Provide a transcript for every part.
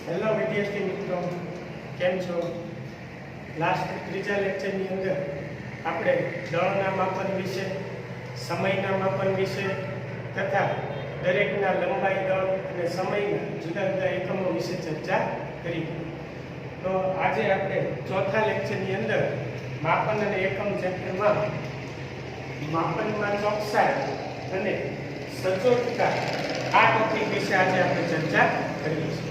Hello વિદ્યાર્થી મિત્રો, કેમ છો? લાસ્ટ ત્રીજા લેક્ચરની અંદર આપણે દળના માપન વિશે, સમયના માપન વિશે તથા દરેકના લંબાઈ, દળ અને સમયના જુદા જુદા એકમો વિશે ચર્ચા કરી. તો આજે આપણે ચોથા લેક્ચરની અંદર માપન અને એકમ ચેપ્ટરમાં માપનમાં ચોકસાઈ અને સચોટતા આ ટોપિક વિશે આજે આપણે ચર્ચા કરીએ છીએ.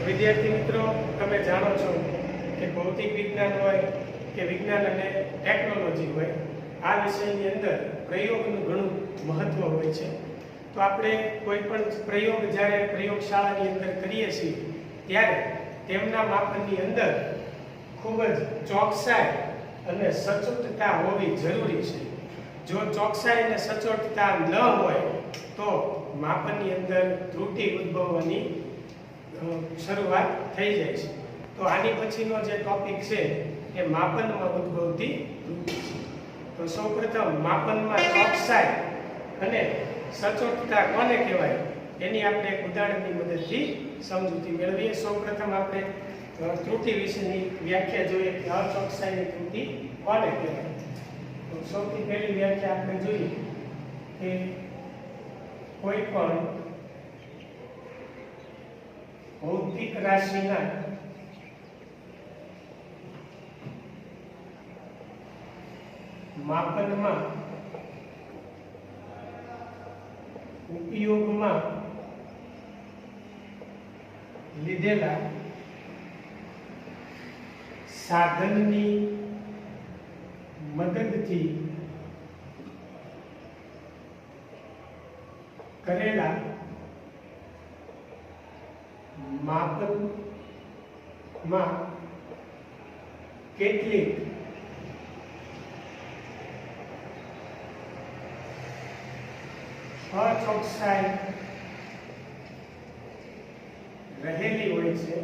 વિદ્યાર્થી મિત્રો, તમે જાણો છો કે ભૌતિક વિજ્ઞાન હોય કે વિજ્ઞાન અને ટેકનોલોજી હોય, આ વિષયની અંદર પ્રયોગનું ઘણું મહત્વ હોય છે. તો આપણે કોઈ પણ પ્રયોગ જ્યારે પ્રયોગશાળાની અંદર કરીએ છીએ ત્યારે તેમના માપનની અંદર ખૂબ જ ચોકસાઈ અને સચોટતા હોવી જરૂરી છે. જો ચોકસાઈ અને સચોટતા ન હોય તો માપનની અંદર ત્રુટિ ઉદ્ભવવાની શરૂઆત થઈ જાય છે. તો આની પછીનો જે ટોપિક છે એ માપનમાં ઉદ્ભવતી ત્રુટિ છે. તો સૌપ્રથમ માપનમાં ચોકસાઈ અને સચોટતા કોને કહેવાય એની આપણે એક ઉદાહરણની મદદથી સમજૂતી મેળવીએ. સૌપ્રથમ આપણે ત્રુટિ વિશેની વ્યાખ્યા જોઈએ કે અચોકસાઈની ત્રુટિ કોને કહેવાય. તો સૌથી પહેલી વ્યાખ્યા આપણે જોઈએ કે કોઈ પણ ભૌતિક રાશિના માપનમાં ઉપયોગમાં લીધેલા સાધનની મદદથી કરેલા માપનમાં કેટલીક અચોકસાઈ રહેલી હોય છે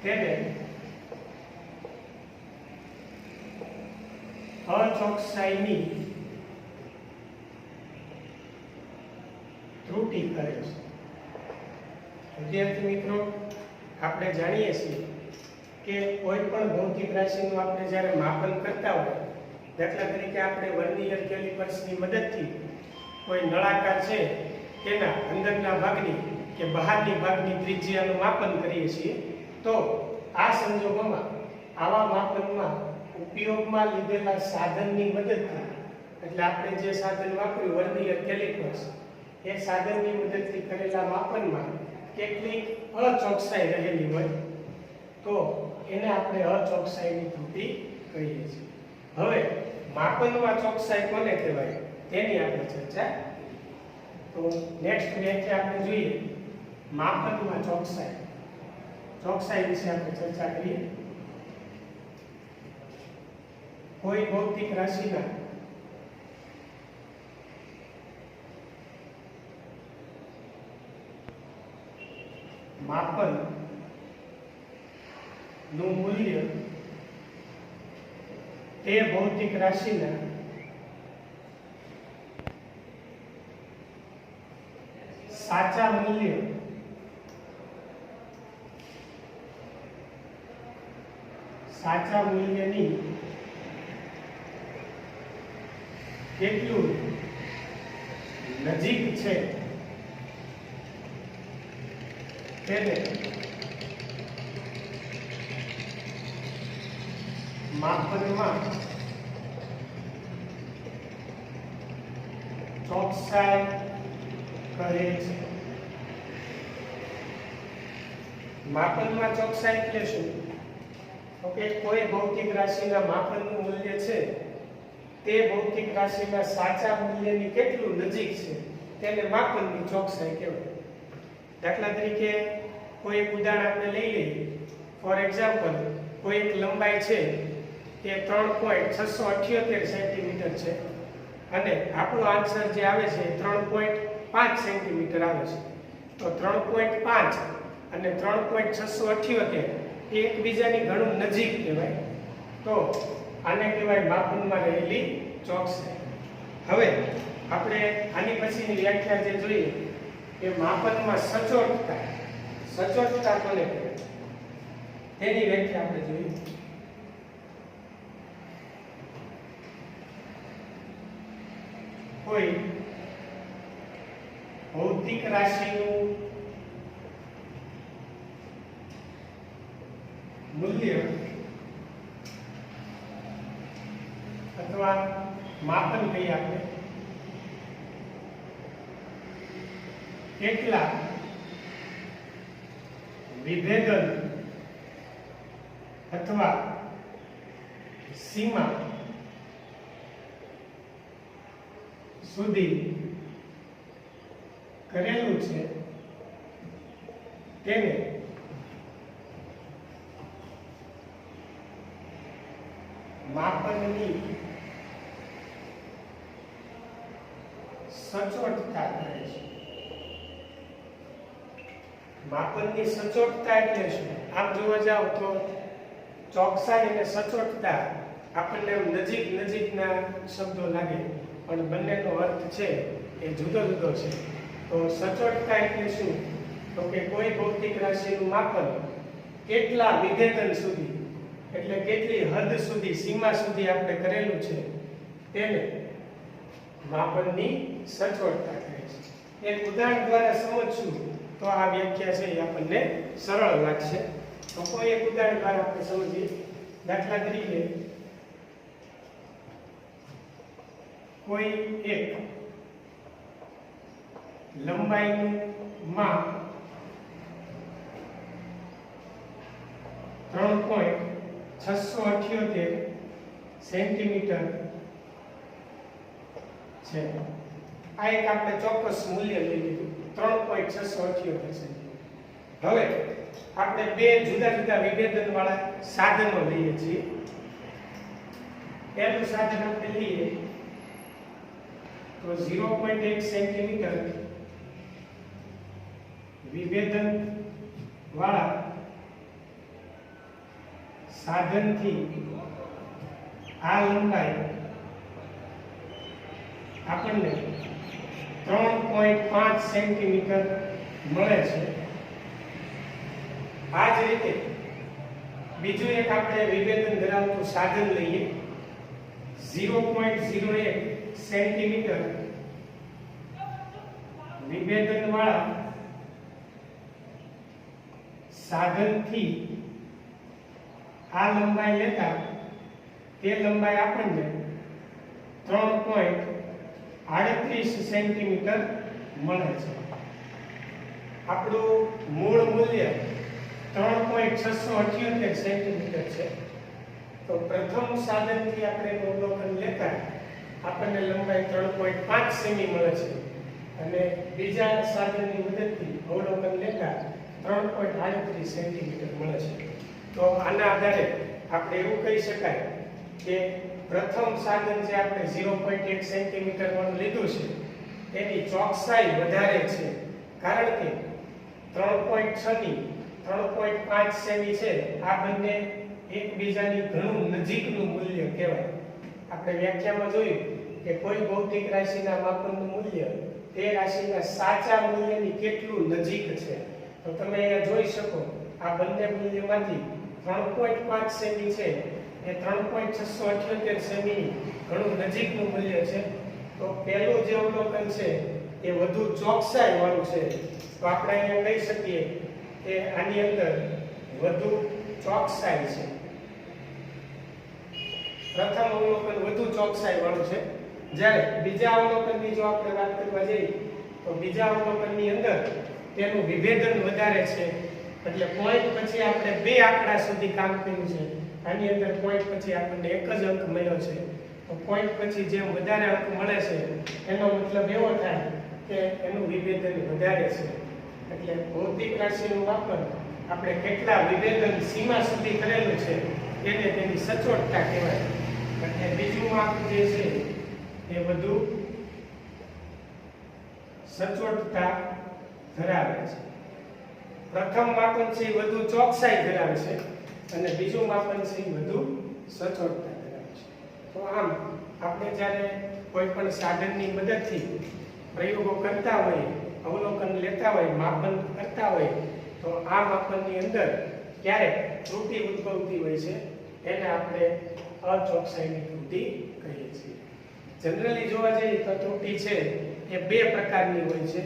તેને અચોકસાઈની ત્રુટિ કરે છે. વિદ્યાર્થી મિત્રો, આપણે જાણીએ છીએ કે કોઈ પણ ભૌતિક રાશિનું આપણે જ્યારે માપન કરતા હોય, દાખલા તરીકે આપણે વર્નિયર કેલિપર્સની મદદથી કોઈ નળાકાર છે તેના અંદરના ભાગની કે બહારની ભાગની ત્રિજ્યાનું માપન કરીએ છીએ, તો આ સંજોગોમાં આવા માપનમાં ઉપયોગમાં લીધેલા સાધનની મદદથી, એટલે આપણે જે સાધન વાપર્યું વર્નિયર કેલિપર્સ, એ સાધનની મદદથી કરેલા માપનમાં કેટલીક અચોકસાઈ રહેલી હોય તો એને આપણે અચોકસાઈની ત્રુટિ કહીએ છીએ. હવે માપનમાં ચોકસાઈ કોને કહેવાય તેની આપણે ચર્ચા. તો નેક્સ્ટ વ્યાખ્યા આપણે જોઈએ માપનમાં ચોકસાઈ. ચોકસાઈ વિશે આપણે ચર્ચા કરીએ. કોઈ ભૌતિક રાશિના માપન નું મૂલ્ય તે ભૌતિક રાશિના સાચા મૂલ્યની કેટલું નજીક છે તેને માપનમાં ચોકસાઈ કહે છે. માપનમાં ચોકસાઈ એટલે શું? તો કે કોઈ ભૌતિક રાશિના માપનનું મૂલ્ય છે તે ભૌતિક રાશિના સાચા મૂલ્યની કેટલું નજીક છે તેને માપનની ચોકસાઈ કહેવાય. દાખલા તરીકે કોઈ એક ઉદાહરણ આપણે લઈ લઈએ. ફોર એક્ઝામ્પલ, કોઈ એક લંબાઈ છે તે 3.678 સેન્ટીમીટર છે અને આપણો આન્સર જે આવે છે 3.5 સેન્ટીમીટર આવે છે. તો 3.5 અને 3.678 એ એકબીજાની ઘણું નજીક કહેવાય. તો આને કહેવાય માપનમાં રહેલી ચોકસાઈ. હવે આપણે આની પછીની વ્યાખ્યા જે જોઈએ એ માપનમાં સચોટતા કોને કહેવાય તેની વ્યાખ્યા આપણે જોઈએ. કોઈ ભૌતિક રાશિનું મૂલ્ય અથવા માપન કહીએ આપણે કેટલા વિભેદન અથવા સીમા સુધી કરેલું છે તેને માપનની સચોટતા કહે છે. માપનની સચોટતા એટલે શું? આમ જોવા જાવ તો ચોકસાઈ અને સચોટતા આપણને નજીકના શબ્દો લાગે પણ બંનેનો અર્થ છે એ જુદો જુદો છે. તો સચોટતા એટલે શું? તો કે કોઈ ભૌતિક રાશિનું માપન કેટલા વિભેદન સુધી એટલે કેટલી હદ સુધી સીમા સુધી આપણે કરેલું છે તેને માપનની સચોટતા કહે છે. એક ઉદાહરણ દ્વારા સમજશું તો આ વ્યાખ્યા છે એ આપણને સરળ લાગશે. તો કોઈ એક ઉદાહરણ દ્વારા આપણે સમજીએ. દાખલા તરીકે કોઈ એક લંબાઈનું માપ 3.678 સેન્ટીમીટર છે. આ એક આપણે ચોક્કસ મૂલ્ય લઈ લીધું 3.678 સેન્ટીમીટર. હવે આપણે બે જુદા જુદા વિભેદન વાળા સાધનો લઈએ છીએ. પહેલું સાધન આપણે લઈએ તો 0.1 સેન્ટીમીટર વિભેદન વાળા સાધનથી આ લંબાઈ આપણને 3.5 સેન્ટીમીટર મળે છે. આ જ રીતે બીજું એક આપણે વિભેદન ધરાવતું સાધન લઈએ 0.01 સેન્ટીમીટર વિભેદન વાળા સાધનથી આ લંબાઈ લેતા તે લંબાઈ આપણને 3.38 સેન્ટીમીટર મળે છે. આપણું મૂળ મૂલ્ય 3.678 સેન્ટીમીટર છે. તો પ્રથમ સાધનથી આપણે અવલોકન લેતા આપણને લંબાઈ 3.5 સેમી મળે છે અને બીજા સાધનની મદદથી અવલોકન લેતા 3.38 સેન્ટીમીટર મળે છે. તો આના આધારે આપણે એવું કહી શકાય કે પ્રથમ સાધન જે આપણે 0.1 સેન્ટીમીટર વાળું લીધું છે તેની ચોકસાઈ વધારે છે કારણ કે 3.6 ની 3.5 સેમી છે. આ બંને એકબીજાની ઘણું નજીકનું મૂલ્ય કહેવાય. આપણે વ્યાખ્યામાં જોયું કે કોઈ ભૌતિક રાશિના માપનનું મૂલ્ય તે રાશિના સાચા મૂલ્યની કેટલું નજીક છે. તો તમે અહીંયા જોઈ શકો આ બંને મૂલ્યમાંથી 3.5 સેમી છે એ 3.678 સેમી ઘણું નજીકનું મૂલ્ય છે. તો પહેલું જે અવલોકન છે એ વધુ ચોકસાઈ વાળું છે. તો આપણે અહીંયા કહી શકીએ કે આની અંદર વધુ ચોકસાઈ છે. પ્રથમ અવલોકન વધુ ચોકસાઈ વાળું છે. જ્યારે બીજા અવલોકનની જો આપણે વાત કરવા જઈએ તો બીજા અવલોકનની અંદર તેનું વિભેદન વધારે છે. એટલે પોઈન્ટ પછી આપણે બે આંકડા સુધી કામ કર્યું છે. આની અંદર પોઈન્ટ પછી આપણને એક જ અંક મળ્યો છે. તો પોઈન્ટ પછી જેમ વધારે અંક મળે છે એનો મતલબ એવો થાય કે એનું વિભેદન વધારે છે. એટલે ભૌતિક રાશિનું માપન આપણે કેટલા વિભેદન સીમા સુધી કરેલું છે તેને તેની સચોટતા કહેવાય. એટલે બીજું માપ જે છે એ વધુ સચોટતા ધરાવે છે. પ્રથમ માપન છે એ વધુ ચોકસાઈ ધરાવે છે અને બીજું માપન છે એ વધુ સચોટતા ધરાવે છે. તો આમ આપણે જ્યારે કોઈ પણ સાધનની મદદથી પ્રયોગો કરતા હોઈએ અવલોકન લેતા હોય, માપન કરતા હોય, તો આ માપનની અંદર ક્યારેક ત્રુટિ ઉદ્ભવતી હોય છે, એને આપણે અચોકસાઈની ત્રુટિ કહીએ છીએ. જનરલી જોવા જઈએ તો ત્રુટિ છે એ બે પ્રકારની હોય છે.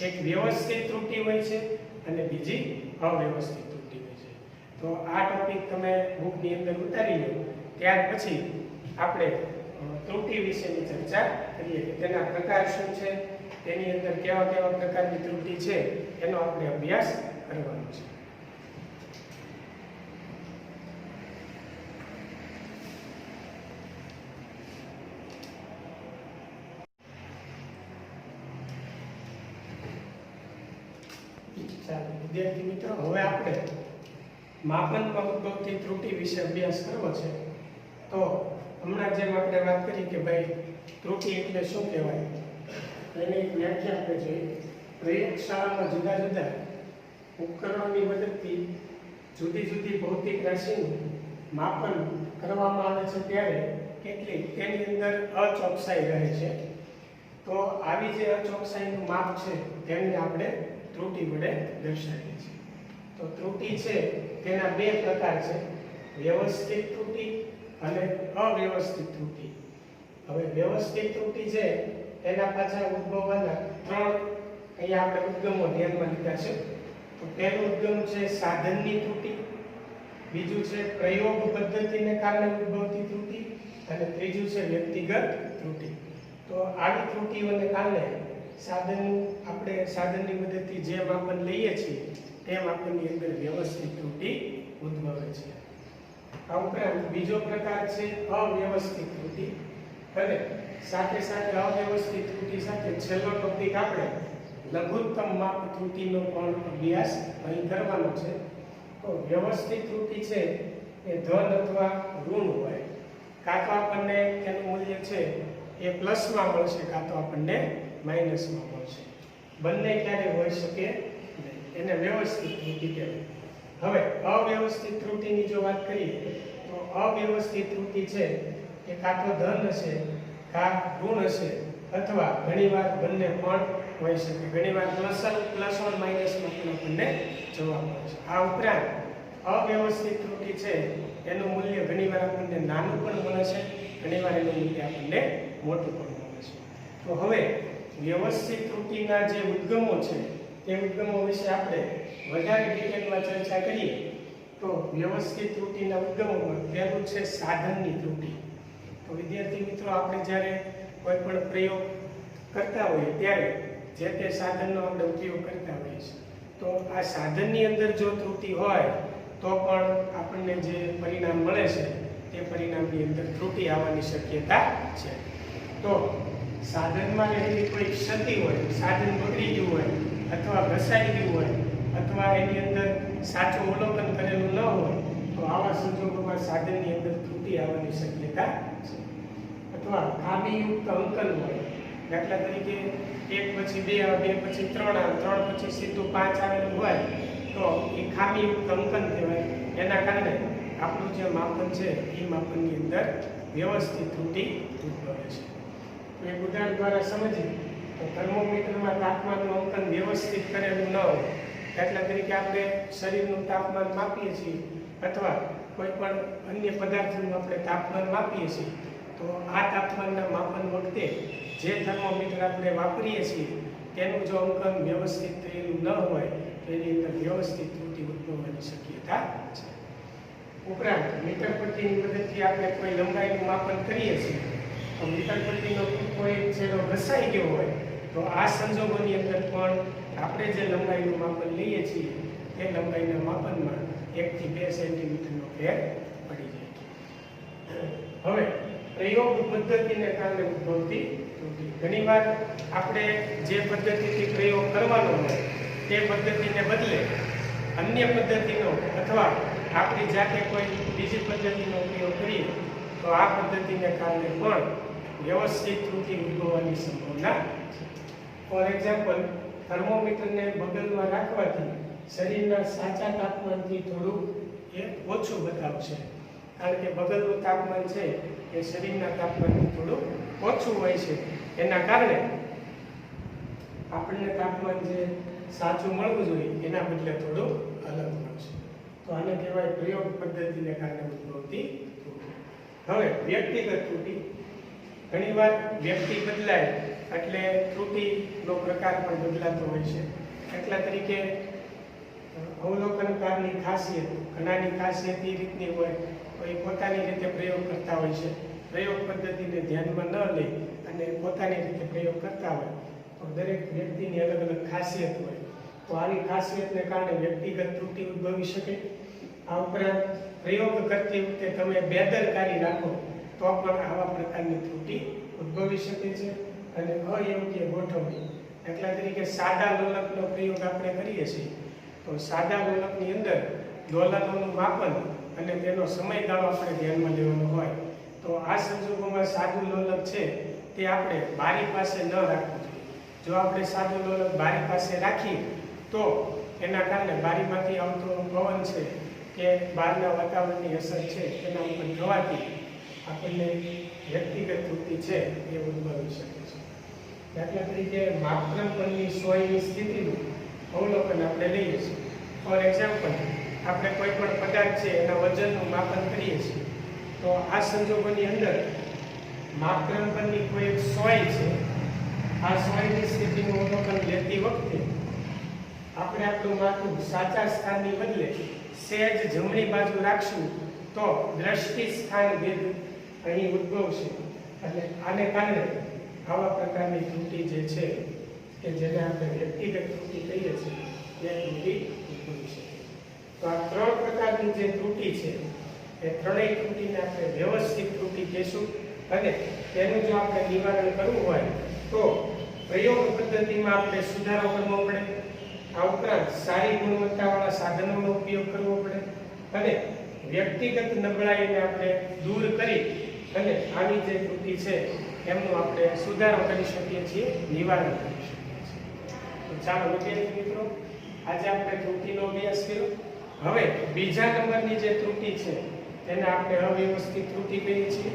એક વ્યવસ્થિત ત્રુટિ હોય છે અને બીજી અવ્યવસ્થિત ત્રુટિ હોય છે. તો આ ટોપિક તમે બુકની અંદર ઉતારી લો, ત્યાર પછી આપણે ત્રુટિ વિશેની ચર્ચા કરીએ કે તેના પ્રકાર શું છે, તેની અંદર કેવા કેવા પ્રકારની ત્રુટિ છે, એનો આપણે અભ્યાસ કરવાનો છે. વિદ્યાર્થી મિત્રો, હવે આપણે માપનમાં ઉદ્ભવતી ત્રુટિ વિશે અભ્યાસ કરવો છે. તો હમણાં જેમ આપણે વાત કરી કે ભાઈ ત્રુટિ એટલે શું કહેવાય, એની વ્યાખ્યા આપણે જોઈએ. પ્રયોગશાળામાં જુદા જુદા ઉપકરણોની મદદથી જુદી જુદી ભૌતિક રાશિનું માપન કરવામાં આવે છે, ત્યારે કેટલીક તેની અંદર અચોકસાઈ રહે છે. તો આવી જે અચોકસાઈનું માપ છે તેને આપણે ત્રુટિ વડે દર્શાવીએ છીએ. તો ત્રુટિ છે તેના બે પ્રકાર છે, વ્યવસ્થિત ત્રુટિ અને અવ્યવસ્થિત ત્રુટિ. હવે વ્યવસ્થિત ત્રુટિ છે એના પાછળ ઉદ્ભવવાના ત્રણ અહીંયા આપણે ઉદ્ગમો ધ્યાનમાં લીધા છે. તો પહેલું ઉદ્ગમ છે સાધનની ત્રુટિ, બીજું છે પ્રયોગ પદ્ધતિને કારણે ઉદ્ભવતી ત્રુટિ, અને ત્રીજું છે વ્યક્તિગત ત્રુટિ. તો આવી ત્રુટિઓને કારણે આપણે સાધનની મદદથી જે માપન લઈએ છીએ તે માપનની અંદર વ્યવસ્થિત ત્રુટિ ઉદ્ભવે છે. આ ઉપરાંત બીજો પ્રકાર છે અવ્યવસ્થિત ત્રુટિ, અને સાથે સાથે અવ્યવસ્થિત ત્રુટિ સાથે છેલ્લો ટોપિક આપણે લઘુત્તમ માપ ત્રુટિનો પણ અભ્યાસ અહીં કરવાનો છે. તો વ્યવસ્થિત ત્રુટિ છે એ ધન અથવા ઋણ હોય, કાં તો આપણને તેનું મૂલ્ય છે એ પ્લસમાં મળશે, કાં તો આપણને માઇનસમાં મળશે. બંને ક્યારે હોઈ શકે નહીં, એને વ્યવસ્થિત ત્રુટિ કહેવાય. હવે અવ્યવસ્થિત ત્રુટિની જો વાત કરીએ તો અવ્યવસ્થિત ત્રુટિ છે એ કાં તો ધન હશે, કાં ઋણ હશે, અથવા ઘણીવાર બંને પણ હોઈ શકે. ઘણીવાર પ્લસ ઓર માઇનસમાં પણ આપણને જોવા મળે છે. આ ઉપરાંત અવ્યવસ્થિત ત્રુટિ છે એનું મૂલ્ય ઘણીવાર આપણને નાનું પણ મળે છે, ઘણીવાર એનું મૂલ્ય આપણને મોટું પણ મળે છે. તો હવે વ્યવસ્થિત ત્રુટિના જે ઉદ્ગમો છે તે ઉદ્ગમો વિશે આપણે વધારે ડિટેલમાં ચર્ચા કરીએ. તો વ્યવસ્થિત ત્રુટિના ઉદ્ગમોમાં પહેલું છે સાધનની ત્રુટિ. તો વિદ્યાર્થી મિત્રો, આપણે જ્યારે કોઈ પણ પ્રયોગ કરતા હોઈએ ત્યારે જે તે સાધનનો આપણે ઉપયોગ કરતા હોઈએ છીએ. તો આ સાધનની અંદર જો ત્રુટિ હોય તો પણ આપણને જે પરિણામ મળે છે તે પરિણામની અંદર ત્રુટિ આવવાની શક્યતા છે. તો સાધનમાં રહેલી કોઈ ક્ષતિ હોય, સાધન બગડી ગયું હોય અથવા ઘસાઈ ગયું હોય અથવા એની અંદર સાચું અવલોકન કરેલું ન હોય, તો આવા સંજોગોમાં સાધનની અંદર ત્રુટિ આવવાની શક્યતા છે. અથવા ખામીયુક્ત અંકન હોય, દાખલા તરીકે 1 પછી 2 2 પછી 3 આવે, 3 પછી સીધું 5 આવેલું હોય તો એ ખામીયુક્ત અંકન કહેવાય. એના કારણે આપણું જે માપન છે એ માપનની અંદર વ્યવસ્થિત ત્રુટિ ઉદ્ભવે છે. એક ઉદાહરણ દ્વારા સમજીએ તો થર્મોમીટરમાં તાપમાનનું અંકન વ્યવસ્થિત કરેલું ન હોય, દાખલા તરીકે આપણે શરીરનું તાપમાન માપીએ છીએ અથવા કોઈ પણ અન્ય પદાર્થનું આપણે તાપમાન માપીએ છીએ, તો આ તાપમાનના માપન વખતે જે થર્મોમીટર આપણે વાપરીએ છીએ તેનું જો અંકન વ્યવસ્થિત થયેલું ન હોય તો એની અંદર વ્યવસ્થિત ત્રુટિ ઉદ્ભવવાની શક્યતા છે. ઉપરાંત મીટર પટ્ટીની મદદથી આપણે કોઈ લંબાઈનું માપન કરીએ છીએ, તો મીટર પટ્ટીનો કોઈ છેડો ઘસાઈ ગયો હોય તો આ સંજોગોની અંદર પણ આપણે જે લંબાઈનું માપન લઈએ છીએ તે લંબાઈના માપનમાં 1 થી 2 સેન્ટીમીટરનો ફેર પડી જાય. હવે પ્રયોગ પદ્ધતિને કારણે ઉદ્ભવતી ત્રુટિ. ઘણીવાર આપણે જે પદ્ધતિથી પ્રયોગ કરવાનો હોય તે પદ્ધતિને બદલે અન્ય પદ્ધતિનો અથવા આપણી જાતે કોઈ બીજી પદ્ધતિનો ઉપયોગ કરીએ તો આ પદ્ધતિને કારણે પણ વ્યવસ્થિત ત્રુટિ ઉદ્ભવવાની સંભાવના છે. ફોર એક્ઝામ્પલ, થર્મોમીટરને બગલમાં રાખવાથી શરીરના સાચા તાપમાનથી થોડું એ ઓછું બતાવશે, કારણ કે બગલનું તાપમાન છે એ શરીરના તાપમાનથી થોડું ઓછું હોય છે. એના કારણે આપણને તાપમાન જે સાચું મળવું જોઈએ એના બદલે થોડું અલગ મળશે. તો આને કહેવાય પ્રયોગ પદ્ધતિને કારણે ઉદ્ભવતી ત્રુટિ. હવે વ્યક્તિગત ત્રુટિ. ઘણીવાર વ્યક્તિ બદલાય એટલે ત્રુટિનો પ્રકાર પણ બદલાતો હોય છે. દાખલા તરીકે અવલોકનકારની ખાસિયત, ઘણાની ખાસિયત એ રીતની હોય, કોઈ પોતાની રીતે પ્રયોગ કરતા હોય છે. પ્રયોગ પદ્ધતિને ધ્યાનમાં ન લઈ અને પોતાની રીતે પ્રયોગ કરતા હોય તો દરેક વ્યક્તિની અલગ અલગ ખાસિયત હોય. તો આવી ખાસિયતને કારણે વ્યક્તિગત ત્રુટિ ઉદ્ભવી શકે. આ ઉપરાંત પ્રયોગ કરતી વખતે તમે બેદરકારી રાખો તો પણ આવા પ્રકારની ત્રુટિ ઉદ્ભવી શકે છે. અને અયોગ્ય ગોઠવણી, દાખલા તરીકે સાદા લોલકનો પ્રયોગ આપણે કરીએ છીએ તો સાદા લોલકની અંદર દોલનોનું માપન અને તેનો સમયગાળો આપણે ધ્યાનમાં લેવાનો હોય. તો આ સંજોગોમાં સાદું લોલક છે તે આપણે બારી પાસે ન રાખવું જોઈએ. જો આપણે સાદું લોલક બારી પાસે રાખીએ તો એના કારણે બારીમાંથી આવતો પવન છે કે બહારના વાતાવરણની અસર છે તેના ઉપર થવાથી આપણને વ્યક્તિગત ત્રુટિ છે એ ઉદ્ભવી શકે છે. દાખલા તરીકે માપક્રમ પરની સોયની સ્થિતિનું અવલોકન આપણે લઈએ છીએ. ફોર એક્ઝામ્પલ, આપણે કોઈ પણ પદાર્થ છે એના વજનનું માપન કરીએ છીએ તો આ સંજોગોની અંદર માપક્રમ પરની કોઈ એક સોય છે, આ સોયની સ્થિતિનું અવલોકન લેતી વખતે આપણે આપણું માથું સાચા સ્થાનની બદલે સહેજ જમણી બાજુ રાખશું તો દ્રષ્ટિ સ્થાન ભેદ અહીં ઉદ્ભવશે. એટલે આને કારણે આવા પ્રકારની ત્રુટિ જે છે કે જેને આપણે વ્યક્તિગત ત્રુટિ કહીએ છીએ તે ત્રુટિ ઉદ્ભવી શકે. તો આ ત્રણ પ્રકારની જે ત્રુટિ છે એ ત્રણેય ત્રુટિને આપણે વ્યવસ્થિત ત્રુટિ કહીશું. અને તેનું જો આપણે નિવારણ કરવું હોય તો પ્રયોગ પદ્ધતિમાં આપણે સુધારો કરવો પડે. આ ઉપરાંત સારી ગુણવત્તાવાળા સાધનોનો ઉપયોગ કરવો પડે અને વ્યક્તિગત નબળાઈને આપણે દૂર કરી અને આવી જે ત્રુટિ છે એમનો આપણે સુધારો કરી શકીએ છીએ, નિવારણ કરી શકીએ છીએ. તો ચાલો વિદ્યાર્થી મિત્રો, આજે આપણે ત્રુટિનો અભ્યાસ કર્યો. હવે બીજા નંબરની જે ત્રુટિ છે તેને આપણે અવ્યવસ્થિત ત્રુટિ કહીએ છીએ.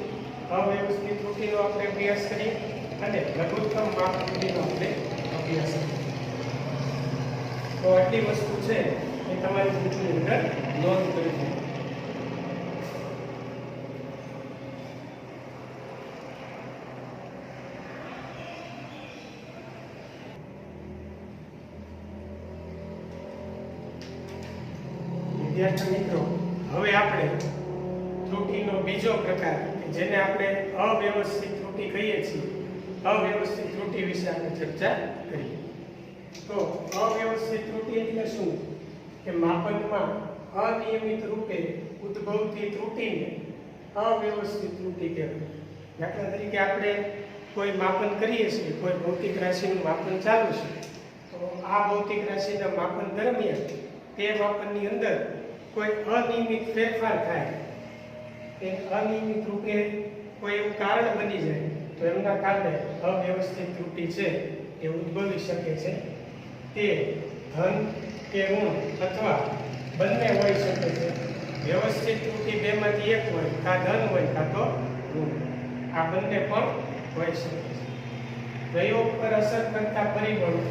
અવ્યવસ્થિત ત્રુટિનો આપણે અભ્યાસ કરીએ અને લઘુત્તમ માપ ત્રુટિનો આપણે અભ્યાસ કરીએ. તો આટલી વસ્તુ છે એ તમારી બુકની અંદર નોંધ કરી દો. વિદ્યાર્થી મિત્રો, હવે આપણે ત્રુટિનો બીજો પ્રકાર જેને આપણે અવ્યવસ્થિત ત્રુટિ કહીએ છીએ, અવ્યવસ્થિત ત્રુટિ વિશે આપણે ચર્ચા કરીએ. તો અવ્યવસ્થિત ત્રુટિ એટલે શું? કે માપનમાં અનિયમિત રૂપે ઉદ્ભવતી ત્રુટિને અવ્યવસ્થિત ત્રુટિ કહેવાય. દાખલા તરીકે આપણે કોઈ માપન કરીએ છીએ, કોઈ ભૌતિક રાશિનું માપન ચાલુ છે, તો આ ભૌતિક રાશિના માપન દરમિયાન તે માપનની અંદર કોઈ અનિયમિત ફેરફાર થાય, તે અનિયમિત રૂપે કોઈ એવું કારણ બની જાય તો એમના કારણે અવ્યવસ્થિત ત્રુટિ છે એ ઉદ્ભવી શકે છે. તે ધન કે ઋણ અથવા બંને હોઈ શકે છે. વ્યવસ્થિત ત્રુટિ બેમાંથી એક હોય, કાં ધન હોય કાં તો ઋણ. આ બંને પણ હોઈ શકે છે. પ્રયોગ પર અસર કરતા પરિબળો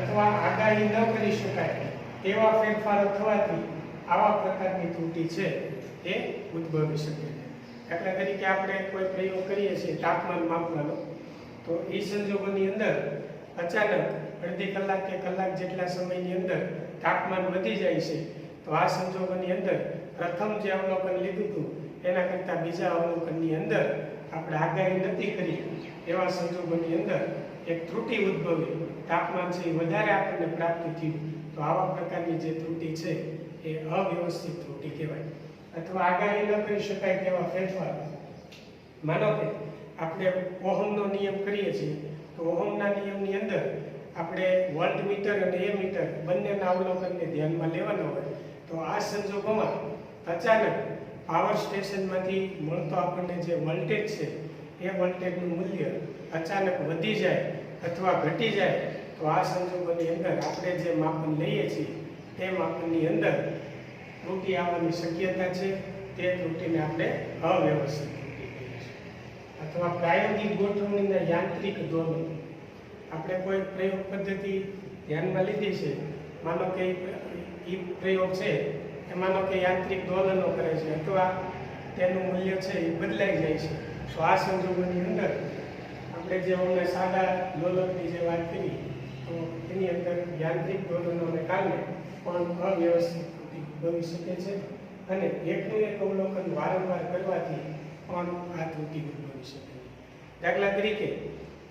અથવા આગાહી ન કરી શકાય તેવા ફેરફારો થવાથી આવા પ્રકારની ત્રુટિ છે એ ઉદ્ભવી શકે છે. દાખલા તરીકે આપણે કોઈ પ્રયોગ કરીએ છીએ તાપમાન માપવાનો, તો એ સંજોગોની અંદર અચાનક અડધી કલાક કે કલાક જેટલા સમયની અંદર તાપમાન વધી જાય છે. તો આ સંજોગોની અંદર પ્રથમ જે અવલોકન લીધું હતું એના કરતાં બીજા અવલોકનની અંદર આપણે આગાહી નથી કરી, એવા સંજોગોની અંદર એક ત્રુટિ ઉદ્ભવી, તાપમાન છે એ વધારે આપણને પ્રાપ્ત થયું. તો આવા પ્રકારની જે ત્રુટિ છે એ અવ્યવસ્થિત ત્રુટિ કહેવાય. અથવા આગાહી ન કરી શકાય તેવા ફેરફાર, માનો કે આપણે ઓહમનો નિયમ કરીએ છીએ તો ઓહમના નિયમની અંદર આપણે વોલ્ટમીટર અને એમીટર બંનેના અવલોકનને ધ્યાનમાં લેવાના હોય. તો આ સંજોગોમાં અચાનક પાવર સ્ટેશનમાંથી મળતો આપણને જે વોલ્ટેજ છે એ વોલ્ટેજનું મૂલ્ય અચાનક વધી જાય અથવા ઘટી જાય તો આ સંજોગોની અંદર આપણે જે માપન લઈએ છીએ તે માપનની અંદર ત્રુટિ આવવાની શક્યતા છે. તે ત્રુટિને આપણે અવ્યવસ્થિત ત્રુટિ કહીએ છીએ. અથવા પ્રાયોગિક ગોઠવણીના યાંત્રિક દોલન, આપણે કોઈ પ્રયોગ પદ્ધતિ ધ્યાનમાં લીધી છે, માનો કે એ પ્રયોગ છે એ માનો કે યાંત્રિક દોલનો કરે છે અથવા તેનું મૂલ્ય છે એ બદલાઈ જાય છે. તો આ સંજોગોની અંદર આપણે જે અમને સાદા લોલકની જે વાત કરી તો એની અંદર યાંત્રિક દોલનોને કારણે પણ અવ્યવસ્થિત ત્રુટિ ઉદ્ભવી શકે છે અને એકનું એક અવલોકન વારંવાર કરવાથી પણ આ ત્રુટિ ઉદ્ભવી શકે છે. દાખલા તરીકે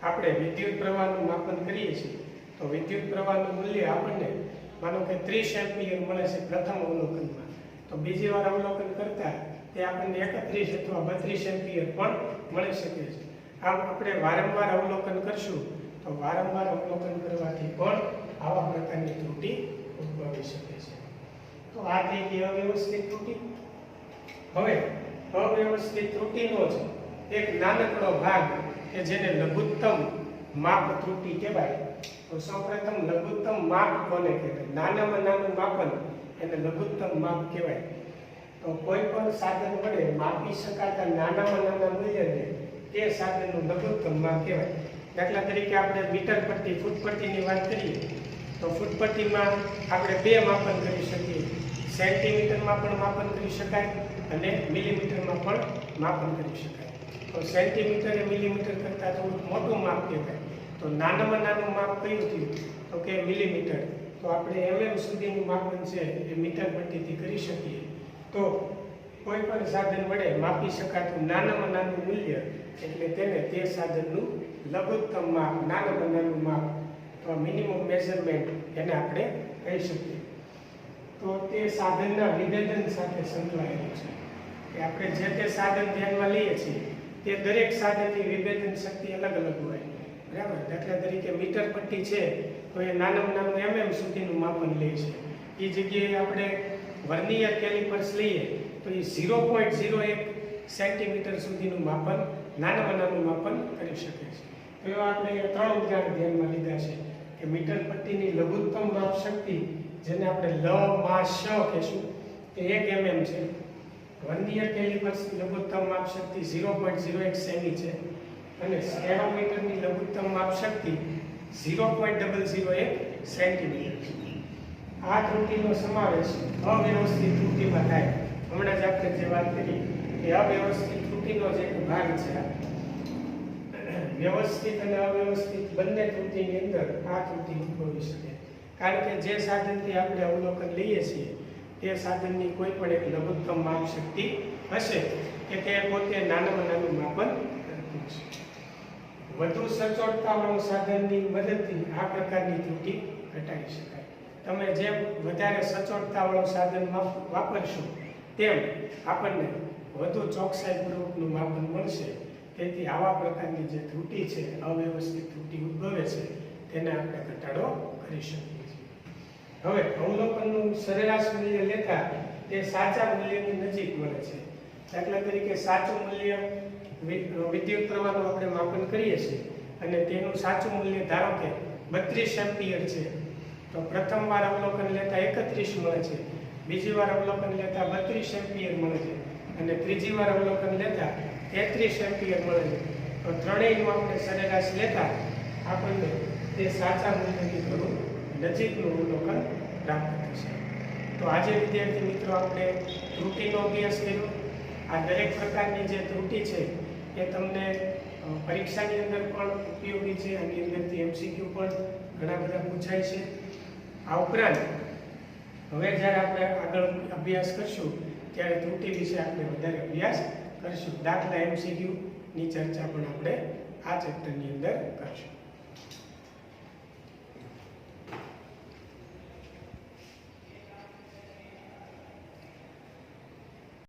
આપણે વિદ્યુત પ્રવાહનું માપન કરીએ છીએ તો વિદ્યુત પ્રવાહનું મૂલ્ય આપણને માનો કે 30 એમ્પિયર મળે છે પ્રથમ અવલોકનમાં, તો બીજી વાર અવલોકન કરતા તે આપણને 31 અથવા 32 એમ્પિયર પણ મળી શકે છે. આમ આપણે વારંવાર અવલોકન કરશું તો વારંવાર અવલોકન કરવાથી પણ આવા પ્રકારની ત્રુટિ ઉદ્ભવી શકે છે. તો આ થઈ ગઈ અવ્યવસ્થિત ત્રુટિ. હવે અવ્યવસ્થિત ત્રુટિનો જ એક નાનકડો ભાગ કે જેને લઘુત્તમ માપ ત્રુટિ કહેવાય. તો સૌપ્રથમ લઘુત્તમ માપ કોને કહેવાય? નાનામાં નાનું માપન એને લઘુત્તમ માપ કહેવાય. તો કોઈ પણ સાધન વડે માપી શકાતા નાનામાં નાના મૂલ્યને તે સાધનનું લઘુત્તમ માપ કહેવાય. દાખલા તરીકે આપણે મીટર પટ્ટી ફૂટ પટ્ટીની વાત કરીએ તો ફૂટ પટ્ટીમાં આપણે બે માપન કરી શકીએ, સેન્ટીમીટરમાં પણ માપન કરી શકાય અને મિલીમીટરમાં પણ માપન કરી શકાય. તો સેન્ટીમીટર એ મિલીમીટર કરતાં થોડું મોટું માપ કહેવાય. તો નાનામાં નાનું માપ કયું થયું તો કે મિલીમીટર. તો આપણે સુધીનું માપન છે એ મીટર પટ્ટીથી કરી શકીએ. તો કોઈ પણ સાધન વડે માપી શકાતું નાનામાં નાનું મૂલ્ય એટલે તેને તે સાધનનું લઘુત્તમ માપ, નાનામાં નાનું માપ અથવા મિનિમમ મેઝરમેન્ટ એને આપણે કહી શકીએ. તો તે સાધનના વિભેદન સાથે સંકળાયેલું છે કે આપણે જે તે સાધન ધ્યાનમાં લઈએ છીએ તે દરેક સાધનની વિભેદન શક્તિ અલગ અલગ હોય, બરાબર. દાખલા તરીકે મીટર પટ્ટી છે તો એ નાનામાં નાનું સુધીનું માપન લે છે. એ જગ્યાએ આપણે વર્નિયર કેલિપર્સ લઈએ તો એ 0.01 સેન્ટીમીટર સુધીનું માપન, નાનામાં નાનું માપન કરી શકે છે. તો એવા આપણે 3 ઉદાહરણ ધ્યાનમાં લીધા છે કે મીટર પટ્ટીની લઘુત્તમ માપ શક્તિ જેને આપણે લ મા શ કહીશું તે 1 mm છે. વર્નિયર કેલિપર્સની લઘુત્તમ માપ શક્તિ 0.01 સેમી છે અને સ્ટેનોમીટરની લઘુત્તમ માપ શક્તિ 0.001 સેન્ટીમીટર છે. આ ત્રુટિનો સમાવેશ અવ્યવસ્થિત ત્રુટિમાં થાય. હમણાં જ આપણે જે વાત કરી કે અવ્યવસ્થિત ત્રુટિનો જ એક ભાગ છે. વ્યવસ્થિત અને અવ્યવસ્થિત બંને ત્રુટિની અંદર આ ત્રુટિ ઉદ્ભવી શકે, કારણ કે જે સાધનથી આપણે અવલોકન લઈએ છીએ તે સાધનની કોઈ પણ એક લઘુત્તમ માપ શક્તિ હશે કે તે પોતે નાનામાં નાનું માપન કરતું છે. વધુ સચોટતાવાળું સાધનની મદદથી આ પ્રકારની ત્રુટિ ઘટાડી શકાય. તમે જેમ વધારે સચોટતાવાળું સાધન વાપરશો તેમ આપણને વધુ ચોકસાઈપૂર્વકનું માપન મળશે. તેથી આવા પ્રકારની જે ત્રુટિ છે, અવ્યવસ્થિત ત્રુટિ ઉદ્ભવે છે, તેને આપણે ઘટાડો કરી શકીએ છીએ. હવે અવલોકનનું સરેરાશ મૂલ્ય લેતા તે સાચા મૂલ્યની નજીક મળે છે. દાખલા તરીકે સાચું મૂલ્ય વિદ્યુત પ્રવાહનું આપણે માપન કરીએ છીએ અને તેનું સાચું મૂલ્ય ધારો કે 32 એમ્પિયર છે, તો પ્રથમ વાર અવલોકન લેતા 31 મળે છે, બીજી વાર અવલોકન લેતા 32 એમ્પિયર મળે છે અને ત્રીજી વાર અવલોકન લેતા 33 એમ્પિયર મળે છે. તો ત્રણેયનું આપણે સરેરાશ લેતા આપણને તે સાચા મૂલ્યની ઘણું નજીકનું અવલોકન પ્રાપ્ત થશે. તો આજે વિદ્યાર્થી મિત્રો આપણે ત્રુટિનો અભ્યાસ કર્યો. આ દરેક પ્રકારની જે ત્રુટિ છે એ તમને પરીક્ષાની અંદર પણ ઉપયોગી છે. આની અંદરથી MCQ પણ ઘણા બધા પૂછાય છે. આ ઉપરાંત હવે જ્યારે આપણે આગળ અભ્યાસ કરશું ત્યારે ત્રુટિ વિશે આપણે વધારે અભ્યાસ કરશું. દાખલા MCQ ની ચર્ચા પણ આપણે આ ચેપ્ટરની અંદર કરશું.